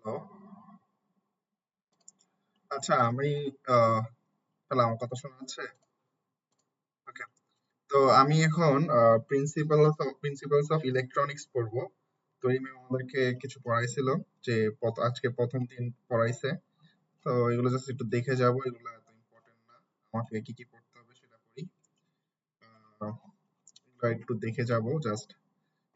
Hello. আচ্ছা, আমি আহ hello, আমার কথা শোনা যাচ্ছে? ওকে। তো আমি এখন প্রিন্সিপালস অফ ইলেকট্রনিক্স পড়বো। তো এই ম্যাম আমাদেরকে কিছু পড়াইছিল, যে আজকে প্রথম দিন পড়াইছে। তো এগুলো জাস্ট একটু দেখে যাব, এগুলো এত ইম্পর্টেন্ট না। আমাকে কি কি পড়তে হবে সেটা পড়ি। এগুলো একটু দেখে যাব জাস্ট।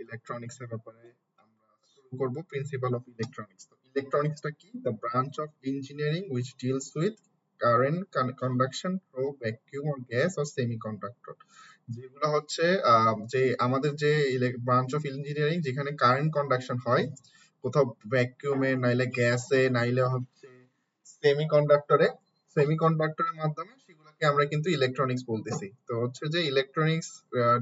ইলেকট্রনিক্স এর ব্যাপারে আমরা শুরু করব। Principal of electronics. তো ইলেকট্রনিক্সটা কি? The branch of engineering which deals with current, conduction, through, vacuum or gas or semiconductor. যেগুলো হচ্ছে যে আমাদের যে ব্রাঞ্চ অফ ইঞ্জিনিয়ারিং যেখানে কারেন্ট কন্ডাকশন হয়, কোথাও ভ্যাকুয়ামে, নাইলে গ্যাসে, নাইলে হচ্ছে সেমিকন্ডাক্টরে, সেমিকন্ডাক্টরের মাধ্যমে সেগুলোকে আমরা কিন্তু ইলেকট্রনিক্স বলতেছি। তো হচ্ছে যে electronics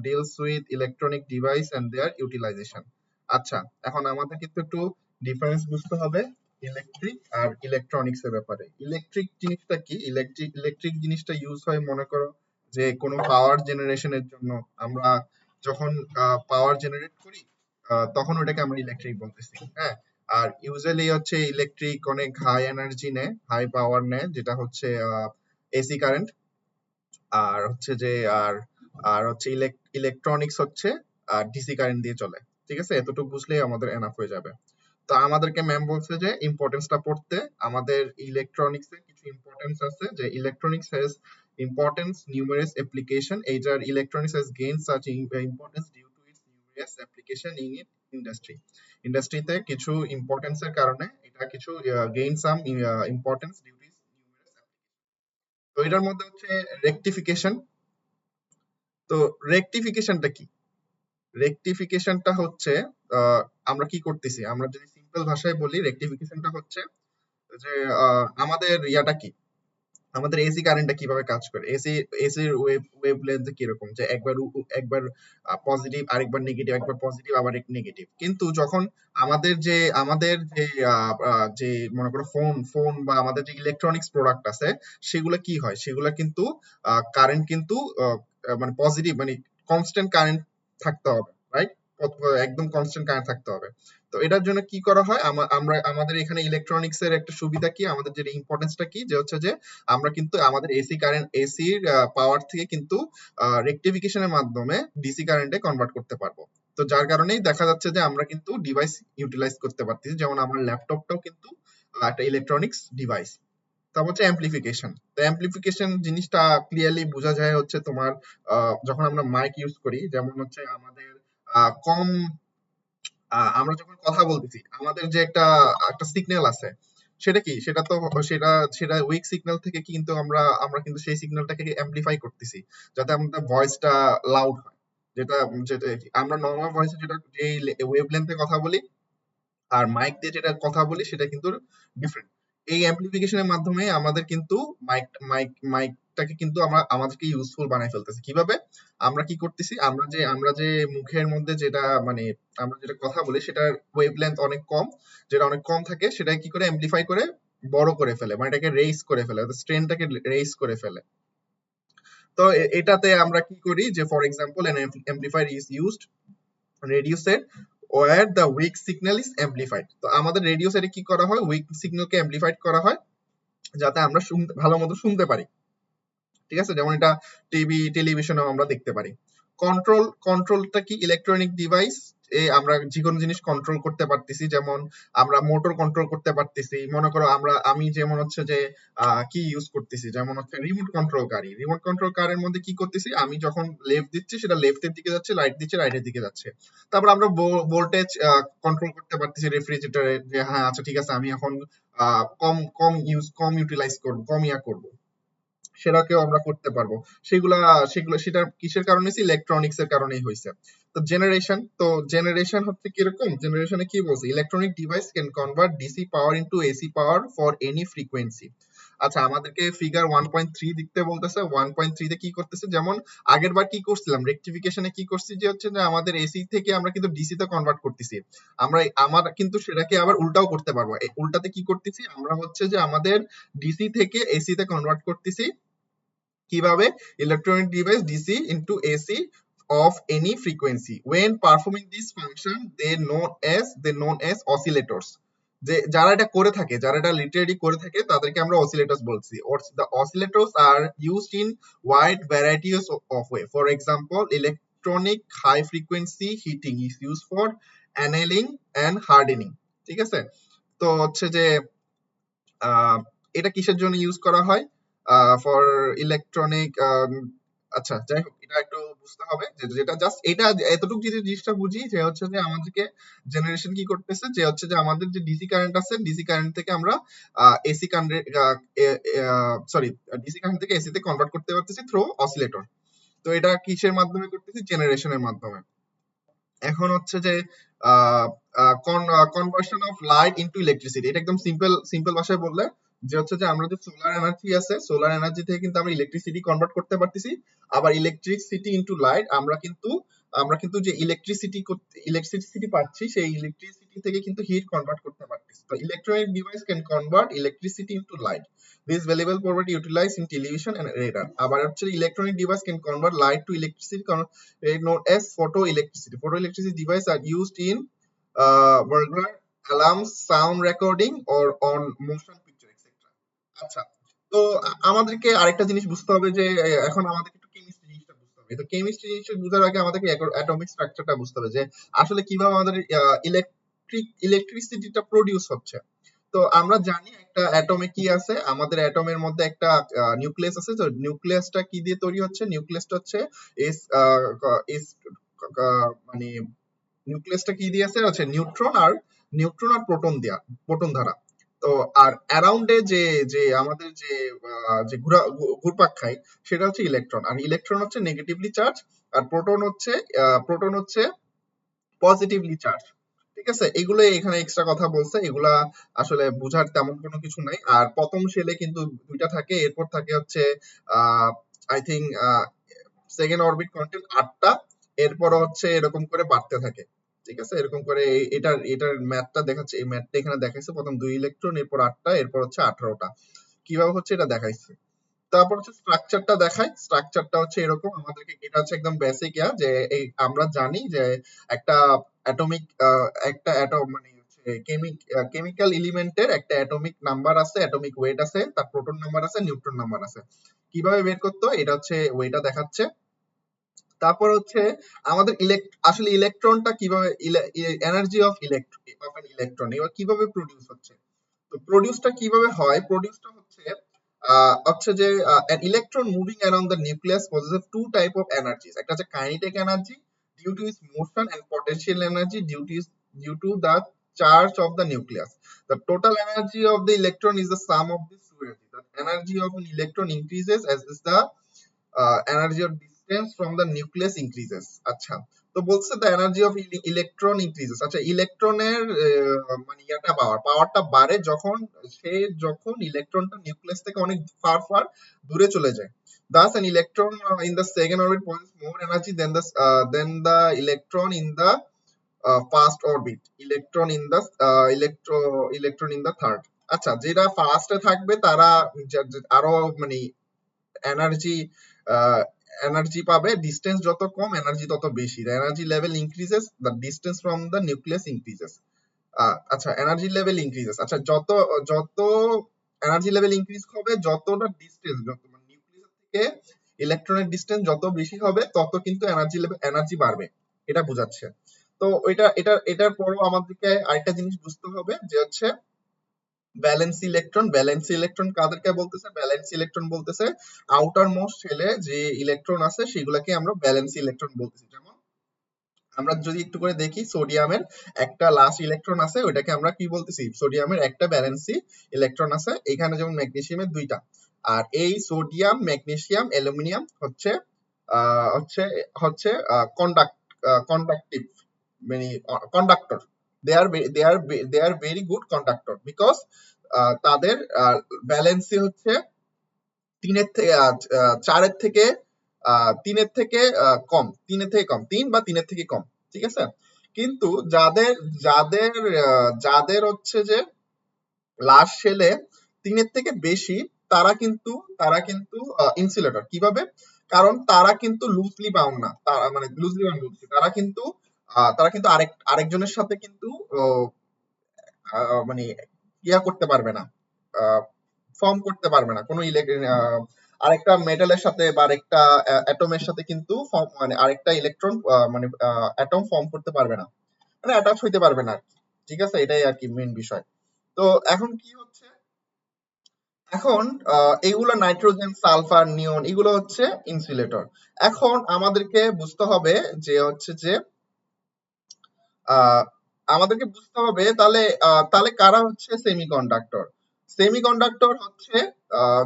deals with electronic device and their utilization. আচ্ছা, এখন আমাদের কিন্তু একটু ডিফারেন্স বুঝতে হবে ইলেকট্রিক আর ইলেকট্রনিক্স এর ব্যাপারে। ইলেকট্রিক জিনিসটা কি? ইলেকট্রিক জিনিসটা ইউজ হয়, মনে করো যে কোনো পাওয়ার জেনারেশনের জন্য। আমরা যখন পাওয়ার জেনারেট করি, তখন ওটাকে আমরা ইলেকট্রিক বলতেছি। হ্যাঁ। আর ইউজুয়ালি হচ্ছে ইলেকট্রিক অনেক হাই এনার্জি নেয়, হাই পাওয়ার নেয়, যেটা হচ্ছে এসি কারেন্ট। আর হচ্ছে যে আর আর হচ্ছে ইলেকট্রনিক্স হচ্ছে ডিসি কারেন্ট দিয়ে চলে। ঠিক আছে, এতটুকু বুঝলেই আমাদের এনাফ হয়ে যাবে। তো আমাদেরকে ম্যাম বলছে যে ইম্পর্টেন্সটা পড়তে। আমাদের ইলেকট্রনিক্স এর কিছু ইম্পর্টেন্স আছে, যে electronics has importance numerous application. এইটার electronics has gain such importance due to its numerous application in industry. ইন্ডাস্ট্রিতে কিছু ইম্পর্টেন্সের কারণে এটা কিছু gain some importance due to its numerous. তো এটার মধ্যে হচ্ছে রেকটিফিকেশন। তো রেকটিফিকেশনটা কি? রেকটিফিকেশনটা হচ্ছে আমরা কি করতেছি, আমরা যদি সিম্পল ভাষায় বলি, রেকটিফিকেশনটা হচ্ছে যে আমাদের ইয়াটা কি, আমাদের এসি কারেন্টটা কিভাবে কাজ করে, এসির ওয়েভ লেন্থ কিরকম, যে একবার পজিটিভ, আরেকবার নেগেটিভ, একবার পজিটিভ আবার নেগেটিভ। কিন্তু যখন আমাদের যে যে মনে করো ফোন বা আমাদের যে ইলেকট্রনিক্স প্রোডাক্ট আছে, সেগুলো কি হয়, সেগুলো কিন্তু কারেন্ট কিন্তু মানে পজিটিভ, মানে কনস্ট্যান্ট কারেন্ট থাকতে হবে, রাইট? একদম কনস্ট্যান্ট কারেন্ট থাকতে হবে। তো এটার জন্য কি করা হয়, আমরা আমাদের এখানে ইলেকট্রনিক্স এর একটা সুবিধা কি, আমাদের যে ইম্পর্টেন্সটা কি, যে হচ্ছে যে আমরা কিন্তু আমাদের এসির পাওয়ার থেকে কিন্তু রেকটিফিকেশনের মাধ্যমে ডিসি কারেন্টে কনভার্ট করতে পারবো। তো যার কারণেই দেখা যাচ্ছে যে আমরা কিন্তু ডিভাইস ইউটিলাইজ করতে পারতেছি, যেমন আমার ল্যাপটপটাও কিন্তু একটা ইলেকট্রনিক্স ডিভাইস। তারপর হচ্ছে অ্যাম্প্লিফিকেশন। তো অ্যাম্প্লিফিকেশন জিনিসটা ক্লিয়ারলি বোঝা যায় হচ্ছে তোমার যখন আমরা মাইক ইউজ করি, যেমন হচ্ছে আমাদের কম আমরা যখন কথা বলতেছি, আমাদের যে একটা একটা সিগন্যাল আছে, সেটা কি, সেটা তো সেটা সেটা উইক সিগন্যাল থেকে কিন্তু আমরা আমরা কিন্তু সেই সিগন্যালটাকে অ্যাম্প্লিফাই করতেছি, যাতে আমাদের ভয়েসটা লাউড হয়। যেটা যেটা আমরা নর্মাল ভয়েসে যেটা যে ওয়েভ লেন্থে কথা বলি, আর মাইক দিয়ে যেটা কথা বলি, সেটা কিন্তু ডিফারেন্ট। এই অ্যাম্প্লিফিকেশনের মাধ্যমে আমাদের কিন্তু মাইকটাকে কিন্তু আমাদেরকে ইউজফুল বানাই ফেলতেছি। কিভাবে? আমরা কি করতেছি, আমরা যে মুখের মধ্যে যেটা মানে আমরা যেটা কথা বলি, সেটার ওয়েভলেন্থ অনেক কম, যেটা অনেক কম থাকে, সেটা কি করে অ্যাম্প্লিফাই করে বড় করে ফেলে, মানে এটাকে রেইজ করে ফেলে, স্ট্রেনটাকে রেইজ করে ফেলে। তো এটাতে আমরা কি করি, যে for example an amplifier is used radio set where the weak signal is amplified. তো আমাদের রেডিও সেটে কি করা হয়, উইক সিগন্যালকে অ্যাম্প্লিফাইড করা হয়, যাতে আমরা ভালো মতো শুনতে পারি। ঠিক আছে, যেমন এটা টেলিভিশনেও আমরা দেখতে পারি। কন্ট্রোলটা কি? ইলেকট্রনিক ডিভাইস এ আমরা যে কোনো জিনিস কন্ট্রোল করতে পারতেছি, যেমন আমরা মোটর কন্ট্রোল করতে পারতেছি। মনে করো আমি যেমন হচ্ছে যে কি ইউজ করতেছি, যেমন হচ্ছে রিমোট কন্ট্রোল গাড়ি। রিমোট কন্ট্রোল কারের মধ্যে কি করতেছি, আমি যখন লেফট দিচ্ছি, সেটা লেফটের দিকে যাচ্ছে, লাইট দিচ্ছে রাইটের দিকে যাচ্ছে। তারপর আমরা ভোল্টেজ কন্ট্রোল করতে পারতেছি রেফ্রিজারেটরে, যে হ্যাঁ আচ্ছা ঠিক আছে, আমি এখন কম কম কম ইউটিলাইজ করবো, কম ইয়া করবো, সেটাকেও আমরা করতে পারবো। সেগুলা সেগুলো সেটা কিসের কারণে হয়েছে? ইলেকট্রনিক্স এর কারণেই হয়েছে। তো জেনারেশন হচ্ছে কিরকম, জেনারেশনে কি বলছে, electronic device can convert DC power into AC power for any frequency. আচ্ছা, আমাদেরকে ফিগার 1.3 দেখতে বলতেছে। 1.3 তে কি করতেছে, যেমন আগের বার কি করছিলাম, রেকটিফিকেশনে কি করছি, যে হচ্ছে যে আমাদের এসি থেকে আমরা কিন্তু ডিসি তে কনভার্ট করতেছি। আমার কিন্তু সেটাকে আবার উল্টাও করতে পারবো। উল্টাতে কি করতেছি, আমরা হচ্ছে যে আমাদের ডিসি থেকে এসি তে কনভার্ট করতেছি। কিভাবে? Electronic device DC into AC of any frequency when performing this function they known as oscillators. যে যারা এটা করে থাকে, যারা এটা লিটারেলি করে থাকে তাদেরকে আমরা অসিলেটরস বলছি। The oscillators are used in wide varieties of way. For example, electronic high frequency heating is used for annealing and hardening. ঠিক আছে? তো হচ্ছে যে আহ, এটা কিসের জন্য ইউজ করা হয়? ফর ইলেকট্রনিক, আচ্ছা যাই হোক, এটা একটু বুঝতে হবে যে যেটা জাস্ট এটা এতটুকু যদি জিনিসটা বুঝি যে হচ্ছে যে আমাদেরকে জেনারেশন কি করতেছে, যে হচ্ছে যে আমাদের যে ডিসি কারেন্ট আছে, ডিসি কারেন্ট থেকে আমরা AC current, sorry, DC current থেকে এসি তে কনভার্ট করতে পারতেছি থ্রু অসিলেটর। তো এটা কিসের মাধ্যমে করতেছি? জেনারেশনের মাধ্যমে। এখন হচ্ছে যে conversion of light into electricity, এটা একদম সিম্পল সিম্পল ভাষায় বললে যে হচ্ছে যে আমরা যে সোলার এনার্জি আছে, সোলার এনার্জি থেকে কিন্তু আমরা ইলেকট্রিসিটি কনভার্ট করতে পারতেছি। আবার ইলেকট্রিসিটি ইনটু লাইট, আমরা কিন্তু যে ইলেকট্রিসিটি পাচ্ছি, সেই ইলেকট্রিসিটি থেকে কিন্তু হিট কনভার্ট করতে পারতেছি। তো electronic device can convert electricity into light. This valuable property utilized in television and radar. আবার হচ্ছে electronic device can convert light to electricity, known as photoelectricity. Photoelectricity devices are used in burglar alarms, sound recording, or on motion picture, etc. আচ্ছা, তো আমাদেরকে আরেকটা জিনিস বুঝতে হবে যে এখন আমাদেরকে একটু কেমিস্ট্রি জিনিসটা বুঝতে হবে। তো কেমিস্ট্রি জিনিসটা বোঝার আগে আমাদেরকে অ্যাটমিক স্ট্রাকচারটা বুঝতে হবে যে আসলে কিভাবে আমাদের ইলেকট্রিসিটিটা প্রডিউস হচ্ছে। তো আমরা জানি একটা অ্যাটমে কি আছে, আমাদের অ্যাটমের মধ্যে একটা নিউক্লিয়াস আছে। তো নিউক্লিয়াসটা কি দিয়ে তৈরি হচ্ছে? নিউক্লিয়াসটা হচ্ছে এস এস মানে নিউক্লিয়াসটা কি দিয়ে আছে? হচ্ছে নিউট্রন আর প্রোটন দ্বারা। তো আর অ্যারাউন্ডে যে যে আমাদের যে যে ঘুরপাক খায় সেটা হচ্ছে ইলেকট্রন, আর ইলেকট্রন হচ্ছে নেগেটিভলি চার্জ, আর প্রোটন হচ্ছে পজিটিভলি চার্জ। ঠিক আছে, এগুলো এখানে এক্সট্রা কথা বলছে, এগুলা আসলে বুঝার তেমন কোনো কিছু নাই। আর প্রথম শেলে কিন্তু দুইটা থাকে, এরপর থাকে হচ্ছে I think second orbit content 8টা, এরপর হচ্ছে এরকম করে বাড়তে থাকে। ঠিক আছে, এরকম করে এটার ম্যাথটা দেখাচ্ছে, এই ম্যাথটা এখানে দেখাইছে, প্রথম 2 ইলেকট্রন, এরপর 8টা, এরপর হচ্ছে 18টা। কিভাবে হচ্ছে এটা দেখাইছে। তারপর হচ্ছে স্ট্রাকচারটা দেখাই। স্ট্রাকচারটা হচ্ছে এরকম, আমাদেরকে এটা হচ্ছে একদম বেসিক যে এই আমরা জানি যে একটা অ্যাটমিক একটা অ্যাটম মানে হচ্ছে কেমিক্যাল এলিমেন্টের একটা অ্যাটমিক নাম্বার আছে, অ্যাটমিক ওয়েট আছে, তার প্রোটন নাম্বার আছে, নিউট্রন নাম্বার আছে। কিভাবে বের করতে হয় এটা হচ্ছে ওইটা দেখাচ্ছে। তারপর হচ্ছে আমাদের আসলে ইলেকট্রনটা কিভাবে, এনার্জি অফ ইলেকট্রন এবার কিভাবে প্রডিউস হচ্ছে। তো প্রডিউসটা কিভাবে হয়? প্রডিউসটা হচ্ছে যে an electron moving around the nucleus possesses two type of energies. একটা হচ্ছে kinetic energy due to its motion and potential energy due to the charge of the nucleus. The total energy of the electron is the sum of these two energies. The energy of an electron increases as is the energy of distance from the nucleus increases. আচ্ছা, তো বলছে the energy of electron increases. আচ্ছা, ইলেকট্রনের মানে পাওয়ারটা বাড়ে যখন ইলেকট্রনটা nucleus থেকে অনেক ফার ফার দূরে চলে যায়। Thus, an electron in the second orbit possesses more energy than the electron in the first orbit. Electron in the third. আচ্ছা, যেটা ফার্স্টে থাকবে তারা আরো মানে এনার্জি এনার্জি পাবে, ডিস্টেন্স যত কম এনার্জি তত বেশি। The energy level increases, the distance from the nucleus increases. আচ্ছা, এনার্জি লেভেল ইনক্রিজেস, আচ্ছা যত যত এনার্জি লেভেল ইনক্রিজ হবে, যতটা ডিস্টেন্স, যত মানে নিউক্লিয়াস থেকে ইলেকট্রনের ডিস্টেন্স যত বেশি হবে তত কিন্তু এনার্জি বাড়বে, এটা বোঝাচ্ছে। তো এটার পরও আমাদেরকে আরেকটা জিনিস বুঝতে হবে যে হচ্ছে ভ্যালেন্সি ইলেকট্রন কাদেরকে বলতেছে? ভ্যালেন্সি ইলেকট্রন বলতেছে আউটার মোস্ট শেলে যে ইলেকট্রন আছে সেগুলোকে আমরা ভ্যালেন্সি ইলেকট্রন বলতেছি। যেমন আমরা যদি একটু করে দেখি, সোডিয়ামের একটা লাস্ট ইলেকট্রন আছে, ওইটাকে আমরা কি বলতেছি? সোডিয়ামের একটা ভ্যালেন্সি ইলেকট্রন আছে। এখানে যেমন ম্যাগনেসিয়ামের দুইটা। আর এই সোডিয়াম, ম্যাগনেসিয়াম, অ্যালুমিনিয়াম হচ্ছে হচ্ছে হচ্ছে কন্ডাক্টিভ মানে conductor. They are very good conductor because তাদের ভ্যালেন্সি হচ্ছে তিনের থেকে চারের থেকে তিন বা তিনের থেকে কম। ঠিক আছে, কিন্তু যাদের যাদের যাদের হচ্ছে যে লাস্ট শেলে তিনের থেকে বেশি, তারা কিন্তু ইনসুলেটর। কিভাবে? কারণ তারা কিন্তু লুজলি বাউন্ড না, তারা মানে লুজলি বাউন্ড বলছি, তারা কিন্তু আরেকজনের সাথে কিন্তু মানে ইয়া করতে পারবে না, ফর্ম করতে পারবে না কোনো আরেকটা মেটালের সাথে বা আরেকটা অ্যাটমের সাথে কিন্তু মানে আরেকটা ইলেকট্রন মানে অ্যাটম ফর্ম করতে পারবে না, মানে অ্যাটাচ হইতে পারবে না আর কি। ঠিক আছে, এটাই আর কি মেইন বিষয়। তো এখন কি হচ্ছে, এখন এগুলো নাইট্রোজেন, সালফার, নিয়ন এগুলো হচ্ছে ইনসুলেটর। এখন আমাদেরকে বুঝতে হবে যে হচ্ছে যে আহ, আমাদেরকে বুঝতে হবে তাহলে তাহলে কারা হচ্ছে সেমিকন্ডাক্টর। সেমিকন্ডাক্টর হচ্ছে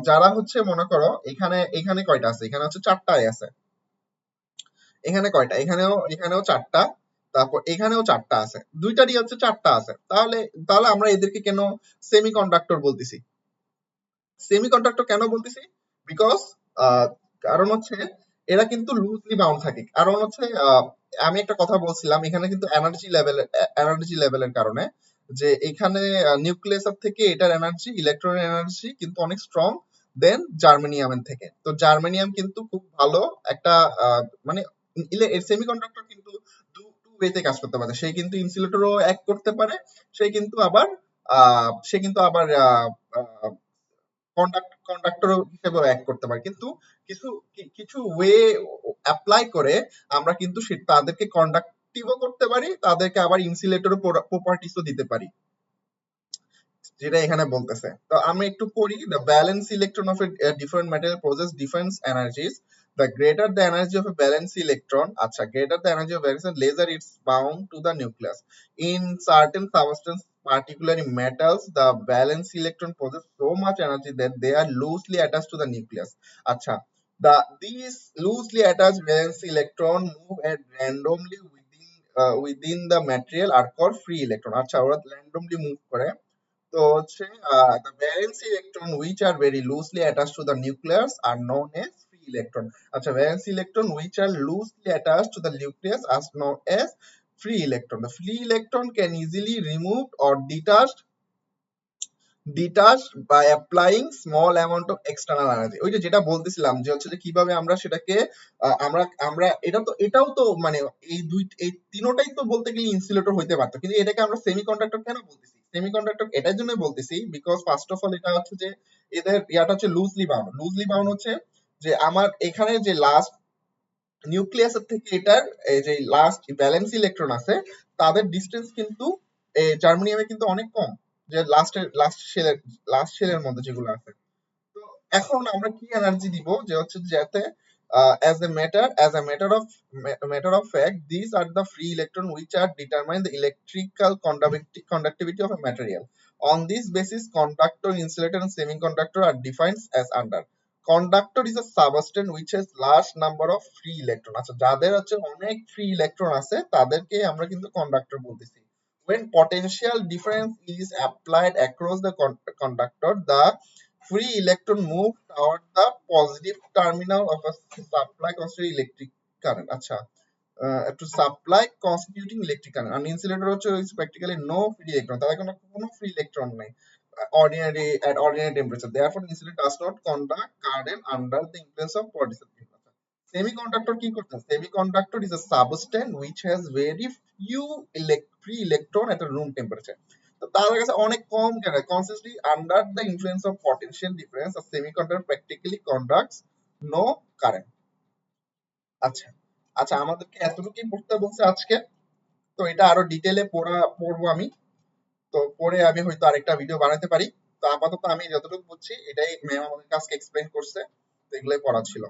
যারা হচ্ছে মনে করো এখানে এখানে কয়টা আছে, এখানে হচ্ছে চারটায় আছে, এখানে কয়টা, এখানেও চারটা, তারপর এখানেও চারটা আছে, দুইটারই হচ্ছে চারটা আছে, তাহলে তাহলে আমরা এদেরকে কেন সেমিকন্ডাক্টর বলতেছি? সেমিকন্ডাক্টর কেন বলতেছি? বিকজ কারণ হচ্ছে এরা কিন্তু লুজলি বাউন্ড থাকে, কারণ হচ্ছে আমি একটা কথা বলছিলাম এখানে কিন্তু এনার্জি লেভেলের কারণে, যে এখানে নিউক্লিয়াসের থেকে এটার এনার্জি, ইলেকট্রন এনার্জি কিন্তু অনেক স্ট্রং দেন জার্মেনিয়ামের থেকে। তো জার্মেনিয়াম কিন্তু খুব ভালো একটা মানে সেমিকন্ডাক্টর কিন্তু টু ওয়েতে কাজ করতে পারে, সে কিন্তু ইনসুলেটরও এক করতে পারে, সে কিন্তু আবার কন্ডাক্টর হিসেবেও অ্যাক্ট করতে পারে, কিন্তু কিছু কিছু ওয়ে অ্যাপ্লাই করে আমরা কিন্তু তাদেরকে কন্ডাক্টিভও করতে পারি, তাদেরকে আবার ইনসুলেটর প্রপার্টিসও দিতে পারি, যেটা এখানে বলতেছে। তো আমি একটু পড়ি, the balance electron of a different material possess different energies, the greater the energy of a valence electron, acha greater the energy of valence laser it's bound to the nucleus. In certain substances, particularly metals, the valence electron possess so much energy that they are loosely attached to the nucleus. Acha, these loosely attached valence electron move at randomly within the material are called free electron. Acha, ওরা randomly move করে। তো হচ্ছে the valence electron which are very loosely attached to the nucleus are known as free electron. আচ্ছা, valence electron which are loosely attached to the nucleus are known as free electron. The free electron can easily removed or detached by applying small amount of external energy. ওই যে যেটা বলতেছিলাম যে হচ্ছে যে কিভাবে আমরা সেটাকে আমরা আমরা এটাও তো মানে এই তিনোটাই তো বলতে গেলে ইনসুলেটর হইতে পারতো, কিন্তু এটাকে আমরা সেমিকন্ডাক্টর কেন বলতেছি? সেমিকন্ডাক্টর এটার জন্য বলতেছি বিকজ ফার্স্ট অফ অল এটা হচ্ছে যে এদের ইয়াটা হচ্ছে লুজলি বাউন্ড হচ্ছে যে আমার এখানে যে লাস্ট নিউক্লিয়াসের থেকে এটার এই যে লাস্ট ভ্যালেন্স ইলেকট্রন আছে তাদের ডিসটেন্স কিন্তু জার্মানিয়ামে কিন্তু অনেক কম, যে লাস্ট শেলের মধ্যে যেগুলো আছে। তো এখন আমরা কি এনার্জি দিব যে হচ্ছে যাতে as a matter of fact these are the free electron which are determine the electrical conductivity of a material. On this basis conductor, insulator and semiconductor are defined as under. Conductor is a substance which has large number of free electron, আচ্ছা যাদের হচ্ছে অনেক free electron আছে তাদেরকে আমরা কিন্তু conductor বলতেছি। When potential difference is applied across the conductor, the free electron move toward the positive terminal of a supply constituting electric current. আচ্ছা, to supply constituting electric current. And insulator হচ্ছে is practically no free electron, তাদের কোনো free electron নাই at ordinary temperature. Therefore, insulator does not conduct current under the influence of potential. Semiconductor কি করতেছে? Semiconductor is a substance which has very few free electron at a room temperature. তো তাদের কাছে অনেক কম কেন? Constantly under the influence of potential difference, a semiconductor practically conducts no current. আচ্ছা, আচ্ছা আমাদেরকে এতটুকুই পড়তে বলছে আজকে। তো এটা আরো ডিটেলে পড়বো আমি। তো পরে আমি হয়তো আরেকটা ভিডিও বানাতে পারি। তো আপাতত আমি যতটুকু বুঝছি এটাই ম্যাম আমাদের কাছে এক্সপ্লেন করছে। তো এগুলোই পড়া ছিল।